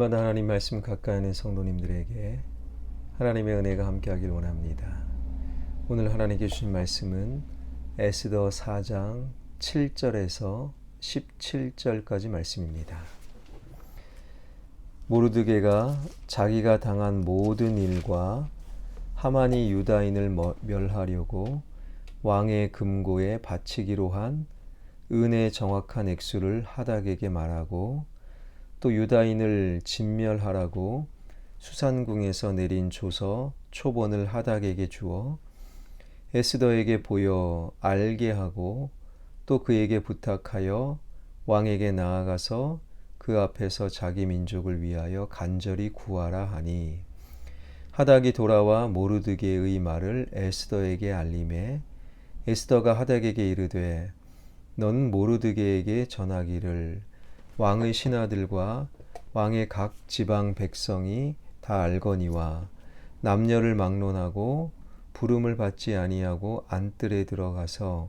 날마다 하나님 말씀 가까이 하는 성도님들에게 하나님의 은혜가 함께하길 원합니다. 오늘 하나님께 주신 말씀은 에스더 4장 7절에서 17절까지 말씀입니다. 모르드게가 자기가 당한 모든 일과 하만이 유다인을 멸하려고 왕의 금고에 바치기로 한 은의 정확한 액수를 하닥에게 말하고 또 유다인을 진멸하라고 수산궁에서 내린 조서 초본을 하닥에게 주어 에스더에게 보여 알게 하고 또 그에게 부탁하여 왕에게 나아가서 그 앞에서 자기 민족을 위하여 간절히 구하라 하니, 하닥이 돌아와 모르드게의 말을 에스더에게 알림해 에스더가 하닥에게 이르되 너는 모르드게에게 전하기를 왕의 신하들과 왕의 각 지방 백성이 다 알거니와 남녀를 막론하고 부름을 받지 아니하고 안뜰에 들어가서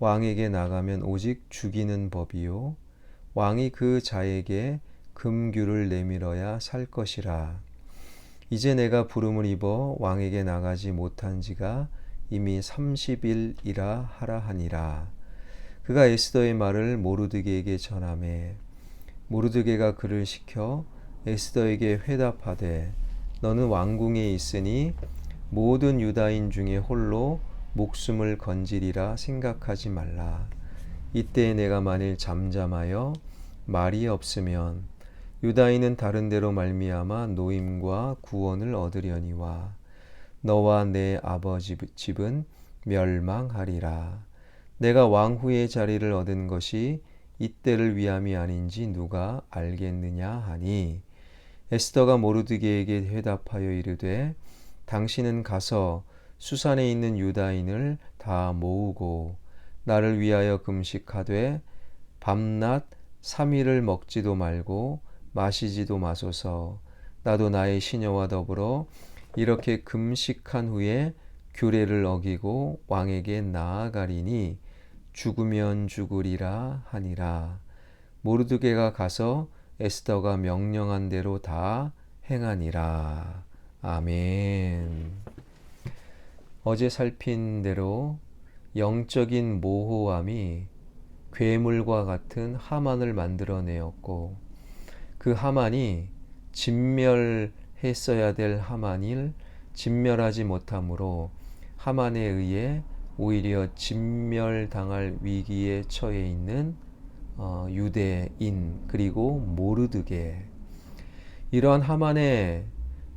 왕에게 나가면 오직 죽이는 법이요 왕이 그 자에게 금규를 내밀어야 살 것이라. 이제 내가 부름을 입어 왕에게 나가지 못한 지가 이미 30일이라 하라 하니라. 그가 에스더의 말을 모르드게에게 전하매 모르드게가 그를 시켜 에스더에게 회답하되 너는 왕궁에 있으니 모든 유다인 중에 홀로 목숨을 건지리라 생각하지 말라. 이때 내가 만일 잠잠하여 말이 없으면 유다인은 다른 데로 말미암아 노임과 구원을 얻으려니와 너와 내 아버지 집은 멸망하리라. 내가 왕후의 자리를 얻은 것이 이때를 위함이 아닌지 누가 알겠느냐 하니, 에스더가 모르드게에게 회답하여 이르되 당신은 가서 수산에 있는 유다인을 다 모으고 나를 위하여 금식하되 밤낮 3일을 먹지도 말고 마시지도 마소서. 나도 나의 시녀와 더불어 이렇게 금식한 후에 규례를 어기고 왕에게 나아가리니 죽으면 죽으리라 하니라. 모르드게가 가서 에스더가 명령한 대로 다 행하니라. 아멘. 어제 살핀 대로 영적인 모호함이 괴물과 같은 하만을 만들어내었고, 그 하만이 진멸했어야 될 하만을 진멸하지 못함으로 하만에 의해 오히려 진멸당할 위기에 처해 있는 유대인 그리고 모르드게, 이러한 하만의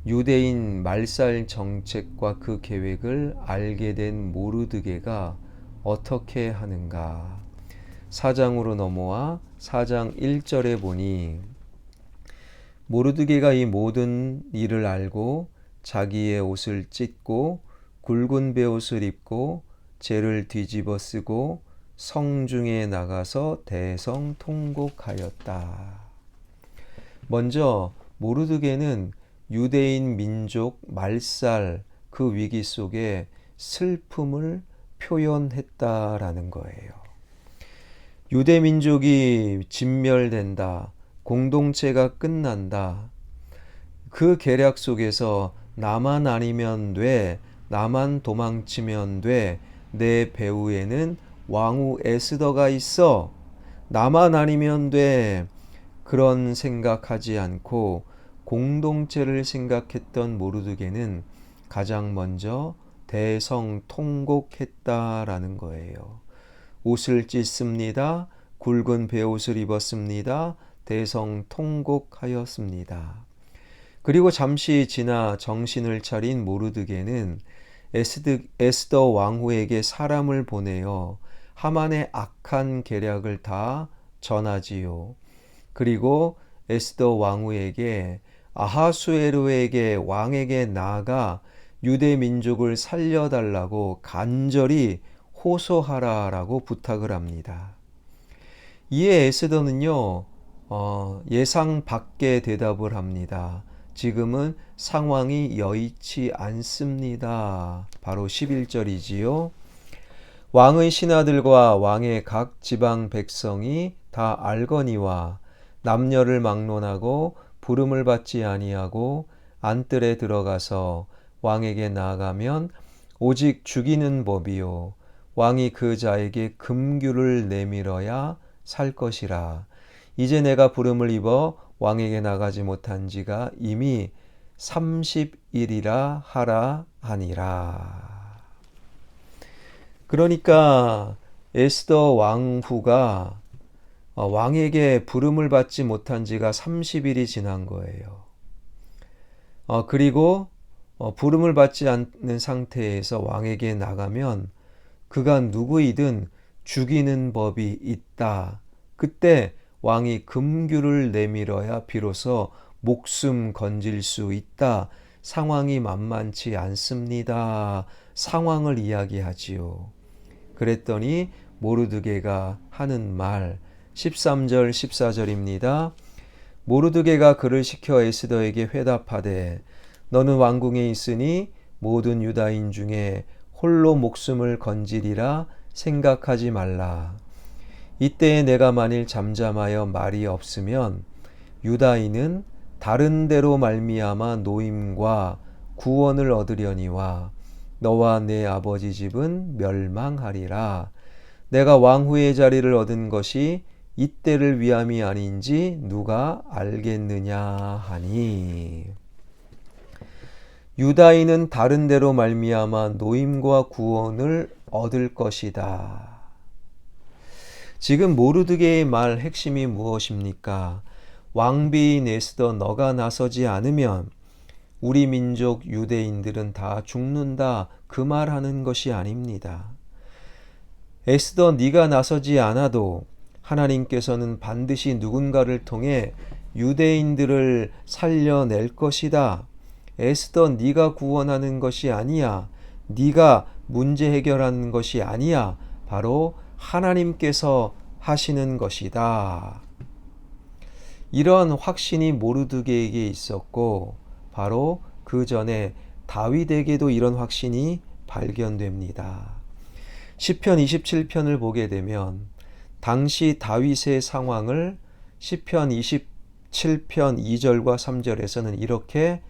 유대인 말살 정책과 그 계획을 알게 된 모르드게가 어떻게 하는가. 4장으로 넘어와 4장 1절에 보니 모르드게가 이 모든 일을 알고 자기의 옷을 찢고 굵은 베옷을 입고 재를 뒤집어 쓰고 성중에 나가서 대성통곡하였다. 먼저 모르드게는 유대인 민족 말살 그 위기 속에 슬픔을 표현했다라는 거예요. 유대 민족이 진멸된다, 공동체가 끝난다, 그 계략 속에서 나만 아니면 돼, 나만 도망치면 돼, 내 배후에는 왕후 에스더가 있어, 나만 아니면 돼, 그런 생각하지 않고 공동체를 생각했던 모르드게는 가장 먼저 대성통곡했다라는 거예요. 옷을 찢습니다. 굵은 베옷을 입었습니다. 대성통곡하였습니다. 그리고 잠시 지나 정신을 차린 모르드게는 에스더 왕후에게 사람을 보내어 하만의 악한 계략을 다 전하지요. 그리고 에스더 왕후에게 아하수에로에게 왕에게 나아가 유대 민족을 살려달라고 간절히 호소하라라고 부탁을 합니다. 이에 에스더는요, 예상 밖의 대답을 합니다. 지금은 상황이 여의치 않습니다. 바로 11절이지요. 왕의 신하들과 왕의 각 지방 백성이 다 알거니와 남녀를 막론하고 부름을 받지 아니하고 안뜰에 들어가서 왕에게 나아가면 오직 죽이는 법이요 왕이 그 자에게 금규를 내밀어야 살 것이라. 이제 내가 부름을 입어 왕에게 나가지 못한 지가 이미 30일이라 하라 하니라. 그러니까 에스더 왕후가 왕에게 부름을 받지 못한 지가 30일이 지난 거예요. 그리고 부름을 받지 않는 상태에서 왕에게 나가면 그가 누구이든 죽이는 법이 있다. 그때 왕이 금규를 내밀어야 비로소 목숨 건질 수 있다. 상황이 만만치 않습니다. 상황을 이야기하지요. 그랬더니 모르드게가 하는 말 13절 14절입니다. 모르드게가 그를 시켜 에스더에게 회답하되 너는 왕궁에 있으니 모든 유다인 중에 홀로 목숨을 건지리라 생각하지 말라. 이때에 내가 만일 잠잠하여 말이 없으면 유다인은 다른 데로 말미암아 노임과 구원을 얻으려니와 너와 내 아버지 집은 멸망하리라. 내가 왕후의 자리를 얻은 것이 이때를 위함이 아닌지 누가 알겠느냐 하니. 유다인은 다른 데로 말미암아 노임과 구원을 얻을 것이다. 지금 모르드게의 말 핵심이 무엇입니까? 왕비인 에스더 너가 나서지 않으면 우리 민족 유대인들은 다 죽는다. 그 말하는 것이 아닙니다. 에스더 네가 나서지 않아도 하나님께서는 반드시 누군가를 통해 유대인들을 살려낼 것이다. 에스더 네가 구원하는 것이 아니야. 네가 문제 해결하는 것이 아니야. 바로 하나님께서 하시는 것이다. 이런 확신이 모르드게에게 있었고 바로 그 전에 다윗에게도 이런 확신이 발견됩니다. 시편 27편을 보게 되면 당시 다윗의 상황을 시편 27편 2절과 3절에서는 이렇게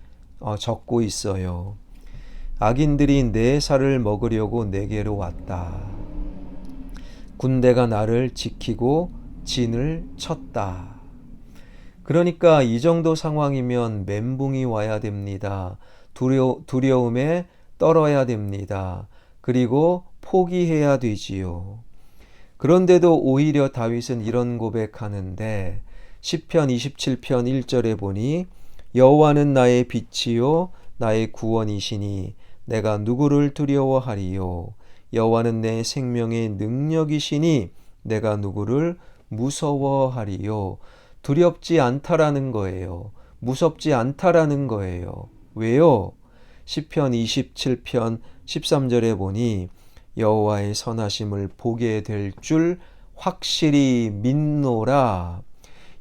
적고 있어요. 악인들이 내 살을 먹으려고 내게로 왔다. 군대가 나를 지키고 진을 쳤다. 그러니까 이 정도 상황이면 멘붕이 와야 됩니다. 두려움에 떨어야 됩니다. 그리고 포기해야 되지요. 그런데도 오히려 다윗은 이런 고백하는데 시편 27편 1절에 보니 여호와는 나의 빛이요 나의 구원이시니 내가 누구를 두려워하리요. 여호와는 내 생명의 능력이시니 내가 누구를 무서워하리요. 두렵지 않다라는 거예요. 무섭지 않다라는 거예요. 왜요? 시편 27편 13절에 보니 여호와의 선하심을 보게 될 줄 확실히 믿노라.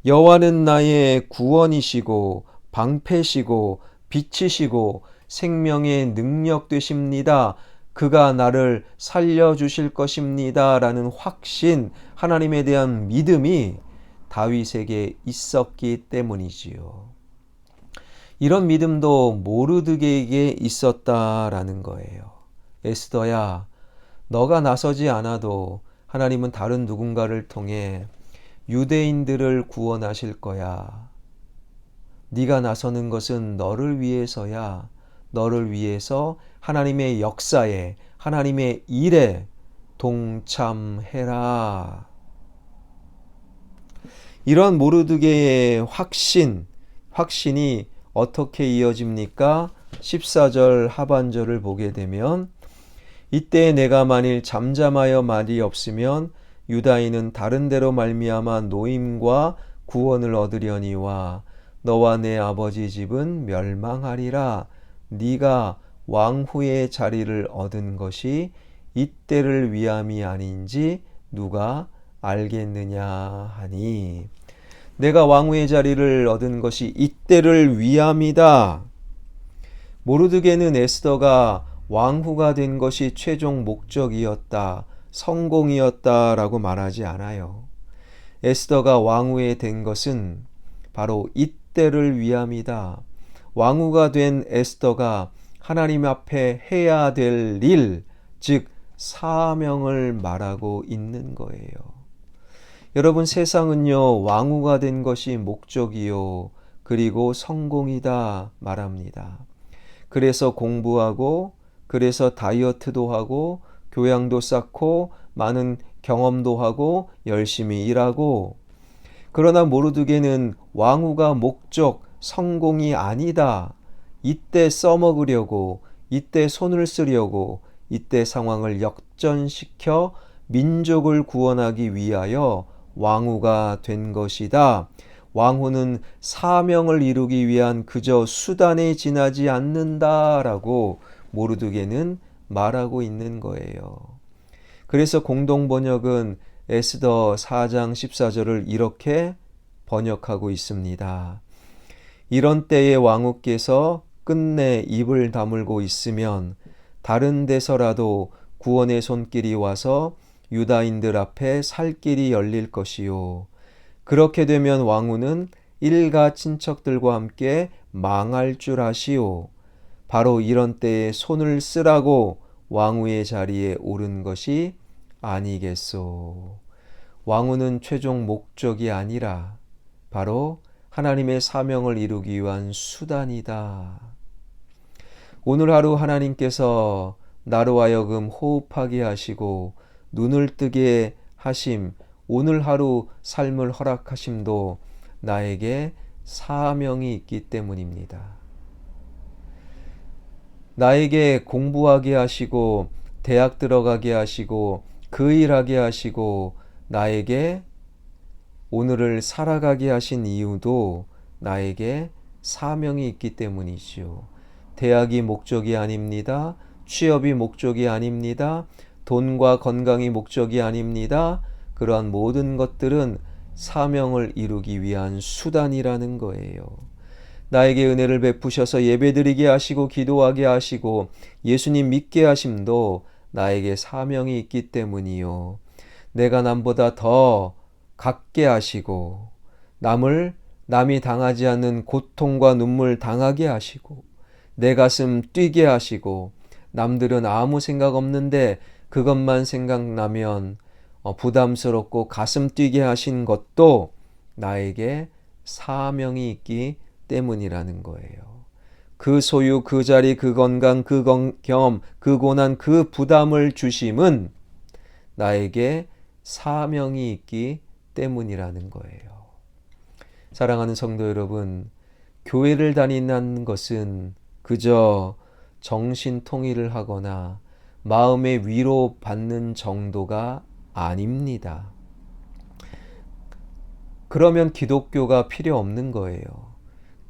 여호와는 나의 구원이시고 방패시고 빛이시고 생명의 능력 되십니다. 그가 나를 살려주실 것입니다. 라는 확신, 하나님에 대한 믿음이 다윗에게 있었기 때문이지요. 이런 믿음도 모르드게에게 있었다라는 거예요. 에스더야, 너가 나서지 않아도 하나님은 다른 누군가를 통해 유대인들을 구원하실 거야. 네가 나서는 것은 너를 위해서야. 너를 위해서 하나님의 역사에, 하나님의 일에 동참해라. 이런 모르드게의 확신이 어떻게 이어집니까? 14절 하반절을 보게 되면 이때 내가 만일 잠잠하여 말이 없으면 유다인은 다른 데로 말미암아 노임과 구원을 얻으려니와 너와 내 아버지 집은 멸망하리라. 네가 왕후의 자리를 얻은 것이 이때를 위함이 아닌지 누가 알겠느냐 하니. 내가 왕후의 자리를 얻은 것이 이때를 위함이다. 모르드게는 에스더가 왕후가 된 것이 최종 목적이었다, 성공이었다라고 말하지 않아요. 에스더가 왕후에 된 것은 바로 이때 때를 위함이다. 왕후가 된 에스더가 하나님 앞에 해야 될 일, 즉 사명을 말하고 있는 거예요. 여러분, 세상은요, 왕후가 된 것이 목적이요, 그리고 성공이다 말합니다. 그래서 공부하고, 그래서 다이어트도 하고, 교양도 쌓고, 많은 경험도 하고, 열심히 일하고, 그러나 모르드게는 왕후가 목적, 성공이 아니다. 이때 써먹으려고, 이때 손을 쓰려고, 이때 상황을 역전시켜 민족을 구원하기 위하여 왕후가 된 것이다. 왕후는 사명을 이루기 위한 그저 수단에 지나지 않는다라고 모르드게는 말하고 있는 거예요. 그래서 공동번역은 에스더 4장 14절을 이렇게 번역하고 있습니다. 이런 때에 왕후께서 끝내 입을 다물고 있으면 다른 데서라도 구원의 손길이 와서 유다인들 앞에 살 길이 열릴 것이요. 그렇게 되면 왕후는 일가 친척들과 함께 망할 줄 아시오. 바로 이런 때에 손을 쓰라고 왕후의 자리에 오른 것이 아니겠소. 왕후는 최종 목적이 아니라 바로 하나님의 사명을 이루기 위한 수단이다. 오늘 하루 하나님께서 나로 하여금 호흡하게 하시고 눈을 뜨게 하심, 오늘 하루 삶을 허락하심도 나에게 사명이 있기 때문입니다. 나에게 공부하게 하시고 대학 들어가게 하시고 그 일하게 하시고 나에게 오늘을 살아가게 하신 이유도 나에게 사명이 있기 때문이지요. 대학이 목적이 아닙니다. 취업이 목적이 아닙니다. 돈과 건강이 목적이 아닙니다. 그러한 모든 것들은 사명을 이루기 위한 수단이라는 거예요. 나에게 은혜를 베푸셔서 예배드리게 하시고 기도하게 하시고 예수님 믿게 하심도 나에게 사명이 있기 때문이요. 내가 남보다 더 갖게 하시고 남이 당하지 않는 고통과 눈물 당하게 하시고 내 가슴 뛰게 하시고 남들은 아무 생각 없는데 그것만 생각나면 부담스럽고 가슴 뛰게 하신 것도 나에게 사명이 있기 때문이라는 거예요. 그 소유, 그 자리, 그 건강, 그 경험, 그 고난, 그 부담을 주심은 나에게 사명이 있기 때문이라는 거예요. 사랑하는 성도 여러분, 교회를 다닌다는 것은 그저 정신 통일을 하거나 마음의 위로 받는 정도가 아닙니다. 그러면 기독교가 필요 없는 거예요.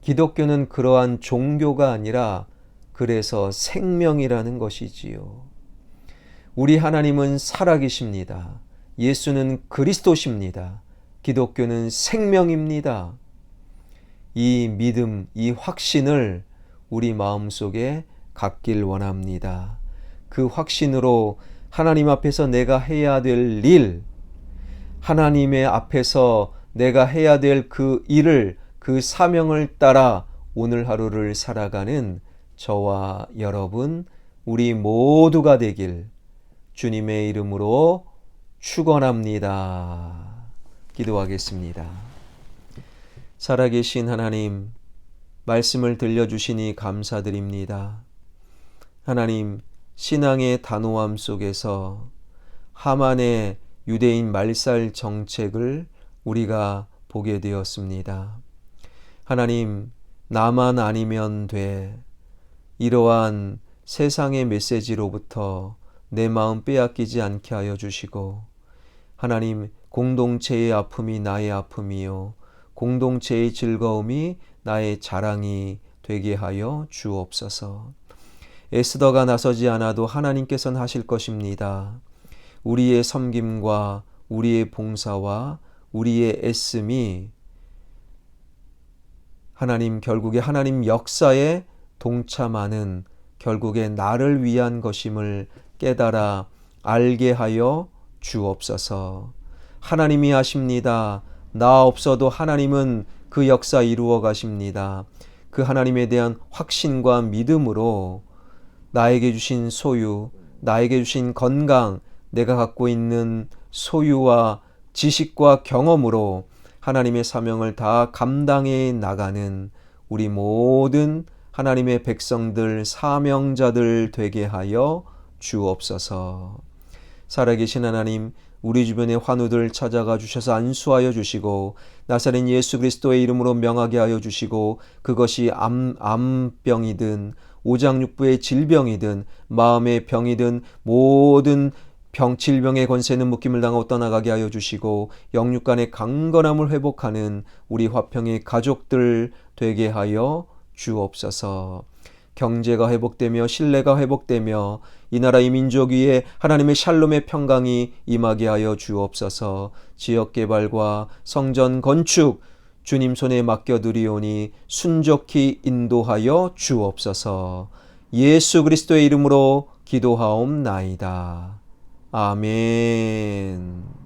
기독교는 그러한 종교가 아니라 그래서 생명이라는 것이지요. 우리 하나님은 살아계십니다. 예수는 그리스도십니다. 기독교는 생명입니다. 이 믿음, 이 확신을 우리 마음속에 갖길 원합니다. 그 확신으로 하나님 앞에서 내가 해야 될 일, 하나님의 앞에서 내가 해야 될 그 일을, 그 사명을 따라 오늘 하루를 살아가는 저와 여러분, 우리 모두가 되길 주님의 이름으로 축원합니다. 기도하겠습니다. 살아계신 하나님, 말씀을 들려주시니 감사드립니다. 하나님, 신앙의 단호함 속에서 하만의 유대인 말살 정책을 우리가 보게 되었습니다. 하나님, 나만 아니면 돼. 이러한 세상의 메시지로부터 내 마음 빼앗기지 않게 하여 주시고, 하나님, 공동체의 아픔이 나의 아픔이요, 공동체의 즐거움이 나의 자랑이 되게 하여 주옵소서. 에스더가 나서지 않아도 하나님께서는 하실 것입니다. 우리의 섬김과 우리의 봉사와 우리의 애씀이 하나님, 결국에 하나님 역사에 동참하는, 결국에 나를 위한 것임을 깨달아 알게 하여 주옵소서. 하나님이 하십니다. 나 없어도 하나님은 그 역사 이루어 가십니다. 그 하나님에 대한 확신과 믿음으로 나에게 주신 소유, 나에게 주신 건강, 내가 갖고 있는 소유와 지식과 경험으로 하나님의 사명을 다 감당해 나가는 우리 모든 하나님의 백성들, 사명자들 되게 하여 주옵소서. 살아계신 하나님, 우리 주변의 환우들 찾아가 주셔서 안수하여 주시고 나사렛 예수 그리스도의 이름으로 명하게 하여 주시고, 그것이 암병이든 오장육부의 질병이든 마음의 병이든 모든 질병의 권세는 묶임을 당하고 떠나가게 하여 주시고, 영육간의 강건함을 회복하는 우리 화평의 가족들 되게 하여 주옵소서. 경제가 회복되며 신뢰가 회복되며 이 나라 이 민족 위에 하나님의 샬롬의 평강이 임하게 하여 주옵소서. 지역개발과 성전 건축 주님 손에 맡겨드리오니 순적히 인도하여 주옵소서. 예수 그리스도의 이름으로 기도하옵나이다. 아멘.